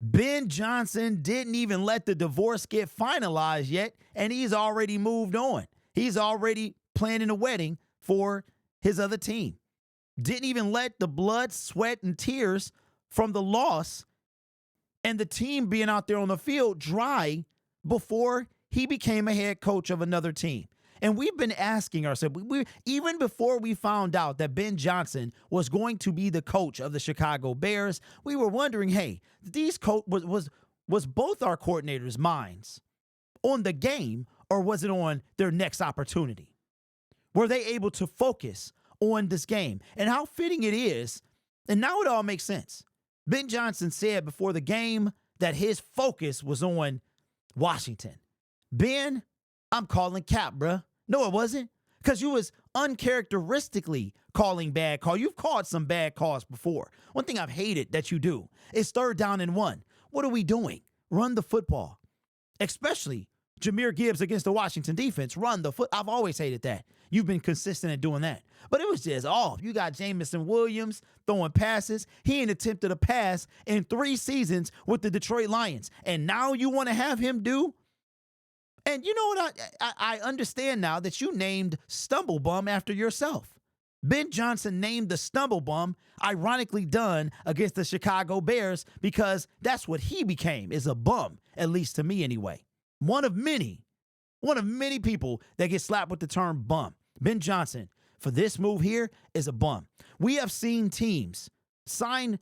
Ben Johnson didn't even let the divorce get finalized yet, and he's already moved on. He's already planning a wedding for his other team. Didn't even let the blood, sweat, and tears from the loss and the team being out there on the field dry before he became a head coach of another team. And we've been asking ourselves, even before we found out that Ben Johnson was going to be the coach of the Chicago Bears, we were wondering, hey, these was both our coordinators' minds on the game, or was it on their next opportunity? Were they able to focus on this game? And how fitting it is, and now it all makes sense. Ben Johnson said before the game that his focus was on Washington. Ben, I'm calling cap, bruh. No, it wasn't. Because you was uncharacteristically calling bad calls. You've called some bad calls before. One thing I've hated that you do is 3rd down and 1. What are we doing? Run the football. Especially Jahmyr Gibbs against the Washington defense. Run the foot. I've always hated that. You've been consistent at doing that. But it was just off. You got Jamison Williams throwing passes. He ain't attempted a pass in 3 seasons with the Detroit Lions. And now you want to have him do? And you know what? I understand now that you named Stumblebum after yourself. Ben Johnson named the Stumblebum, ironically done against the Chicago Bears, because that's what he became, is a bum, at least to me anyway. One of many people that get slapped with the term bum. Ben Johnson, for this move here, is a bum. We have seen teams sign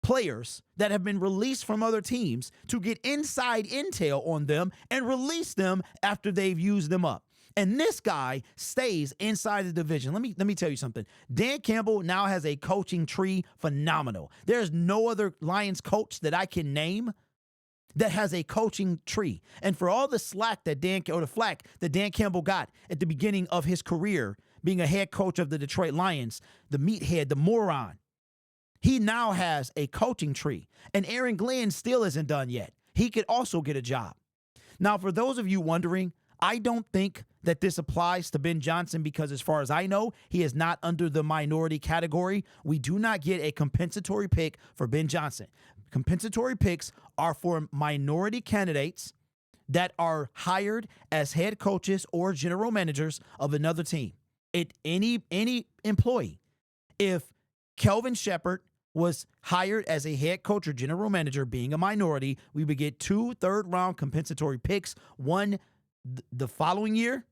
players that have been released from other teams to get inside intel on them and release them after they've used them up. And this guy stays inside the division. Let me tell you something. Dan Campbell now has a coaching tree phenomenal. There's no other Lions coach that I can name that has a coaching tree. And for all the flack that Dan Campbell got at the beginning of his career, being a head coach of the Detroit Lions, the meathead, the moron, he now has a coaching tree. And Aaron Glenn still isn't done yet. He could also get a job. Now, for those of you wondering, I don't think that this applies to Ben Johnson because, as far as I know, he is not under the minority category. We do not get a compensatory pick for Ben Johnson. Compensatory picks are for minority candidates that are hired as head coaches or general managers of another team. Any employee. If Kelvin Shepard was hired as a head coach or general manager, being a minority, we would get 2 third-round compensatory picks, one the following year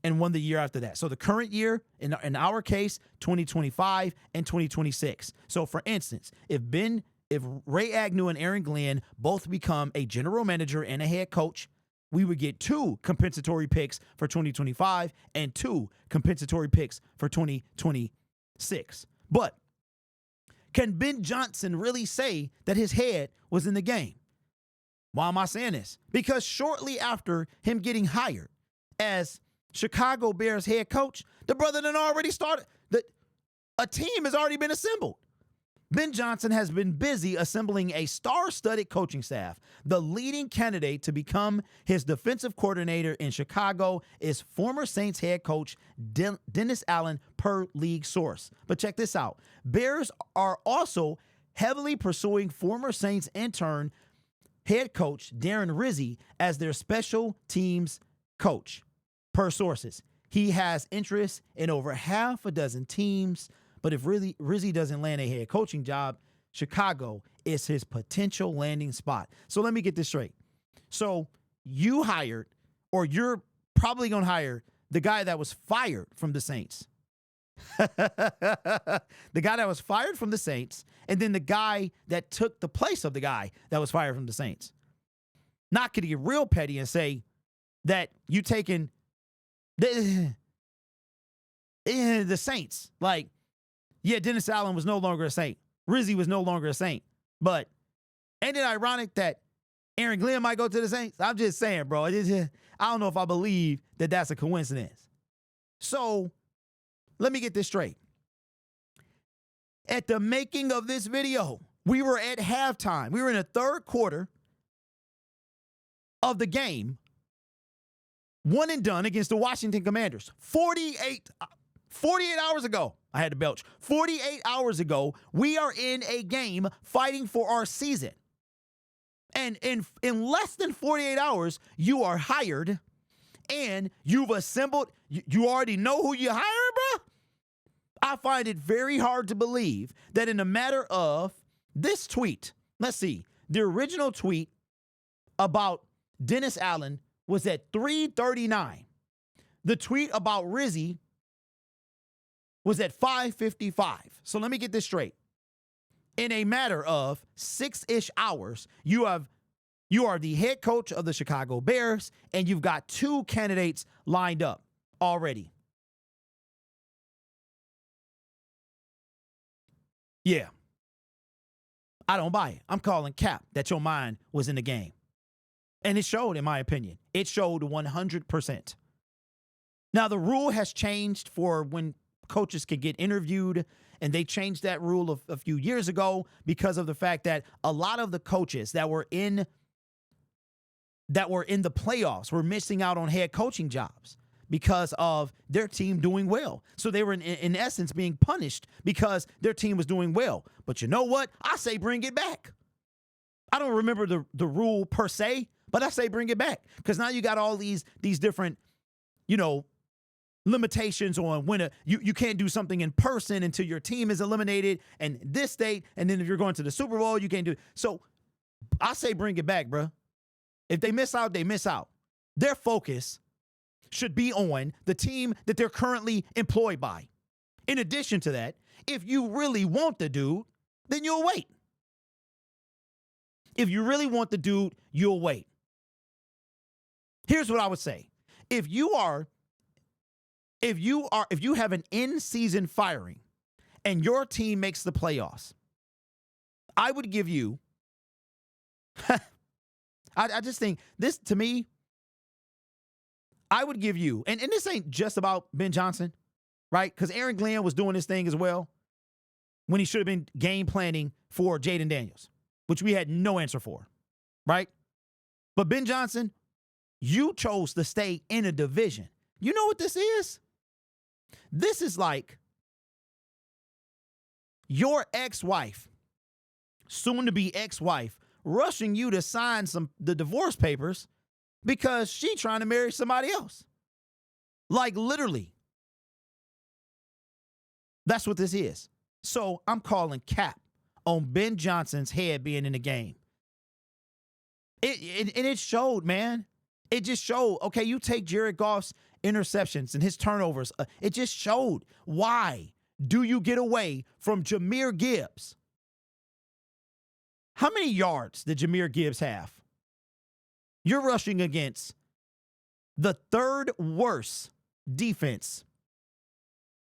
and one the year after that. So the current year, in our case, 2025 and 2026. So for instance, if Ray Agnew and Aaron Glenn both become a general manager and a head coach, we would get 2 compensatory picks for 2025 and 2 compensatory picks for 2026. But can Ben Johnson really say that his head was in the game? Why am I saying this? Because shortly after him getting hired as Chicago Bears head coach, the brother done already started. A team has already been assembled. Ben Johnson has been busy assembling a star-studded coaching staff. The leading candidate to become his defensive coordinator in Chicago is former Saints head coach Dennis Allen, per league source. But check this out. Bears are also heavily pursuing former Saints intern head coach Darren Rizzi as their special teams coach, per sources. He has interest in over half a dozen teams. But if Rizzi doesn't land a head coaching job, Chicago is his potential landing spot. So let me get this straight. So you hired, or you're probably going to hire, the guy that was fired from the Saints. The guy that was fired from the Saints, and then the guy that took the place of the guy that was fired from the Saints. Not going to get real petty and say that you taking the Saints, like, yeah, Dennis Allen was no longer a Saint. Rizzi was no longer a Saint. But ain't it ironic that Aaron Glenn might go to the Saints? I'm just saying, bro. I don't know if I believe that that's a coincidence. So let me get this straight. At the making of this video, we were at halftime. We were in the 3rd quarter of the game, 1 and done against the Washington Commanders. 48 hours ago. I had to belch. 48 hours ago, we are in a game fighting for our season. And in less than 48 hours, you are hired and you've assembled. You already know who you're hiring, bro. I find it very hard to believe that in a matter of this tweet, let's see, the original tweet about Dennis Allen was at 3:39. The tweet about Rizzy was at 5:55. So let me get this straight. In a matter of 6-ish hours, you are the head coach of the Chicago Bears, and you've got 2 candidates lined up already. Yeah. I don't buy it. I'm calling cap that your mind was in the game. And it showed, in my opinion. It showed 100%. Now, the rule has changed for when coaches can get interviewed, and they changed that rule a few years ago because of the fact that a lot of the coaches that were in the playoffs were missing out on head coaching jobs because of their team doing well. So they were, in essence, being punished because their team was doing well. But you know what? I say bring it back. I don't remember the rule per se, but I say bring it back because now you got all these different, limitations on when you can't do something in person until your team is eliminated and this state, and then if you're going to the Super Bowl, you can't do it. So I say bring it back, bro. If they miss out, they miss out. Their focus should be on the team that they're currently employed by. In addition to that, if you really want the dude, then you'll wait. If you really want the dude, you'll wait. Here's what I would say. If you have an in-season firing and your team makes the playoffs, I would give you I just think this, to me, I would give you, and this ain't just about Ben Johnson, right? Because Aaron Glenn was doing this thing as well when he should have been game planning for Jaden Daniels, which we had no answer for, right? But Ben Johnson, you chose to stay in a division. You know what this is? This is like your ex-wife, soon-to-be ex-wife, rushing you to sign the divorce papers because she trying to marry somebody else. Like, literally. That's what this is. So I'm calling cap on Ben Johnson's head being in the game. It showed, man. It just showed. Okay, you take Jared Goff's interceptions and his turnovers. It just showed. Why do you get away from Jahmyr Gibbs? How many yards did Jahmyr Gibbs have? You're rushing against the 3rd worst defense,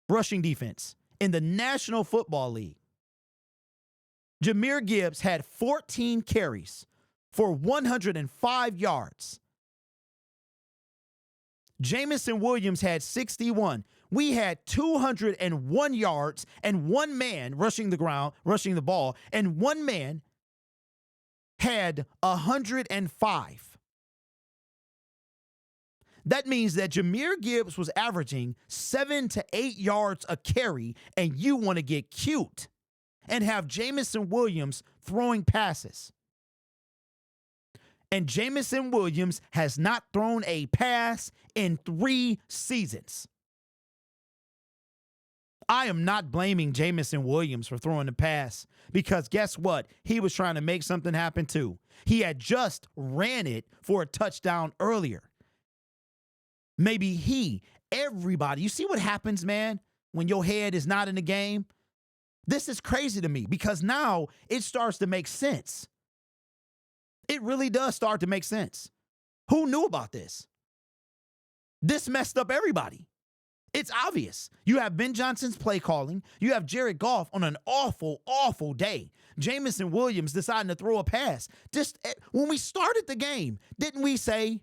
rushing defense in the National Football League. Jahmyr Gibbs had 14 carries for 105 yards. Jamison Williams had 61. We had 201 yards and one man rushing the ball, and one man had 105. That means that Jahmyr Gibbs was averaging 7 to 8 yards a carry, and you want to get cute and have Jamison Williams throwing passes. And Jamison Williams has not thrown a pass in 3 seasons. I am not blaming Jamison Williams for throwing the pass because guess what? He was trying to make something happen too. He had ran it for a touchdown earlier. Maybe everybody, you see what happens, man, when your head is not in the game? This is crazy to me because now it starts to make sense. It really does start to make sense. Who knew about this? This messed up everybody. It's obvious. You have Ben Johnson's play calling. You have Jared Goff on an awful, awful day. Jamison Williams deciding to throw a pass. Just when we started the game, didn't we say,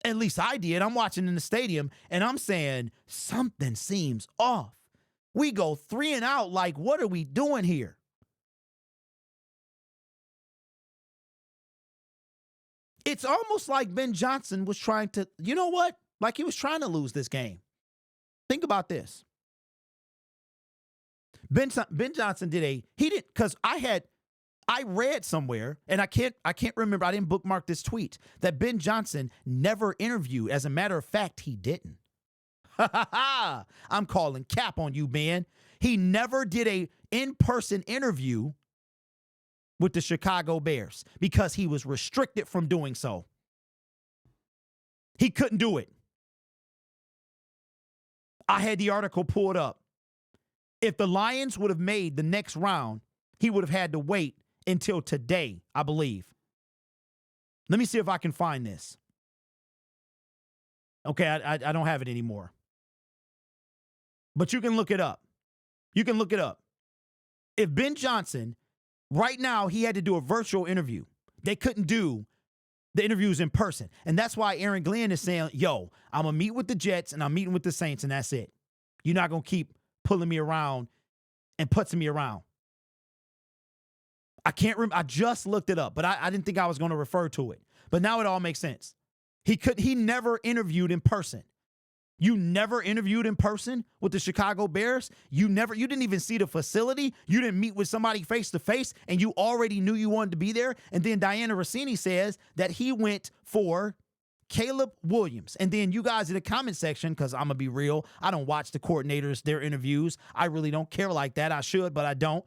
at least I did, I'm watching in the stadium, and I'm saying something seems off. We go 3 and out like, what are we doing here? It's almost like Ben Johnson was trying to, you know what? Like he was trying to lose this game. Think about this. Ben Johnson because I I read somewhere, and I can't remember, I didn't bookmark this tweet, that Ben Johnson never interviewed. As a matter of fact, he didn't. I'm calling cap on you, Ben. He never did a in-person interview with the Chicago Bears because he was restricted from doing so. He couldn't do it. I had the article pulled up. If the Lions would have made the next round, he would have had to wait until today, I believe. Let me see if I can find this. Okay, I don't have it anymore. But you can look it up. You can look it up. If Ben Johnson, right now, he had to do a virtual interview. They couldn't do the interviews in person. And that's why Aaron Glenn is saying, yo, I'm going to meet with the Jets and I'm meeting with the Saints, and that's it. You're not going to keep pulling me around and putzing me around. I can't remember. I just looked it up, but I didn't think I was going to refer to it. But now it all makes sense. He never interviewed in person. You never interviewed in person with the Chicago Bears. You didn't even see the facility. You didn't meet with somebody face to face, and you already knew you wanted to be there. And then Diana Rossini says that he went for Caleb Williams. And then you guys in the comment section, because I'm going to be real, I don't watch the coordinators, their interviews. I really don't care like that. I should, but I don't.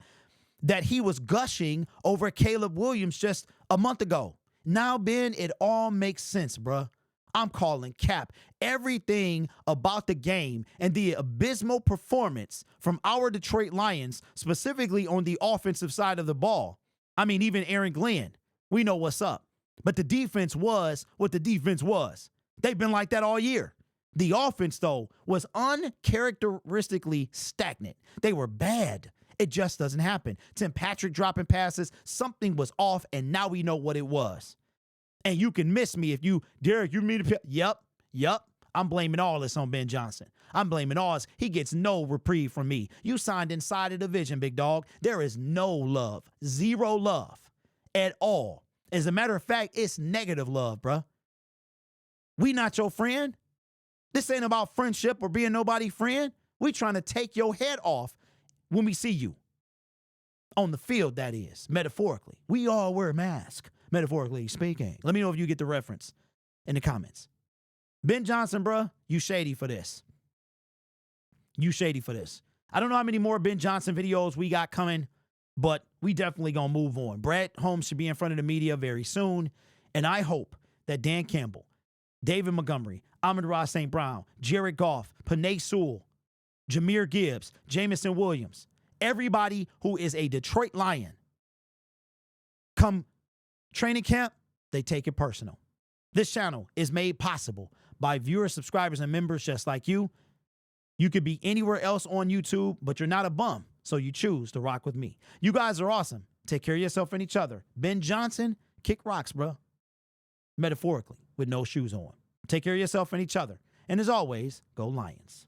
That he was gushing over Caleb Williams just a month ago. Now, Ben, it all makes sense, bruh. I'm calling cap. Everything about the game and the abysmal performance from our Detroit Lions, specifically on the offensive side of the ball. I mean, even Aaron Glenn, we know what's up. But the defense was what the defense was. They've been like that all year. The offense, though, was uncharacteristically stagnant. They were bad. It just doesn't happen. Tim Patrick dropping passes, something was off, and now we know what it was. And you can miss me if you, Derek, you mean to, yep. I'm blaming all this on Ben Johnson. I'm blaming all this. He gets no reprieve from me. You signed inside the division, big dog. There is no love, zero love at all. As a matter of fact, it's negative love, bruh. We not your friend. This ain't about friendship or being nobody's friend. We trying to take your head off when we see you. On the field, that is, metaphorically. We all wear masks, metaphorically speaking. Let me know if you get the reference in the comments. Ben Johnson, bruh, you shady for this. You shady for this. I don't know how many more Ben Johnson videos we got coming, but we definitely going to move on. Brad Holmes should be in front of the media very soon, and I hope that Dan Campbell, David Montgomery, Amon-Ra St. Brown, Jared Goff, Panay Sewell, Jahmyr Gibbs, Jamison Williams, everybody who is a Detroit Lion, come training camp, they take it personal. This channel is made possible by viewers, subscribers, and members just like you. You could be anywhere else on YouTube, but you're not a bum, so you choose to rock with me. You guys are awesome. Take care of yourself and each other. Ben Johnson, kick rocks, bro. Metaphorically, with no shoes on. Take care of yourself and each other. And as always, go Lions.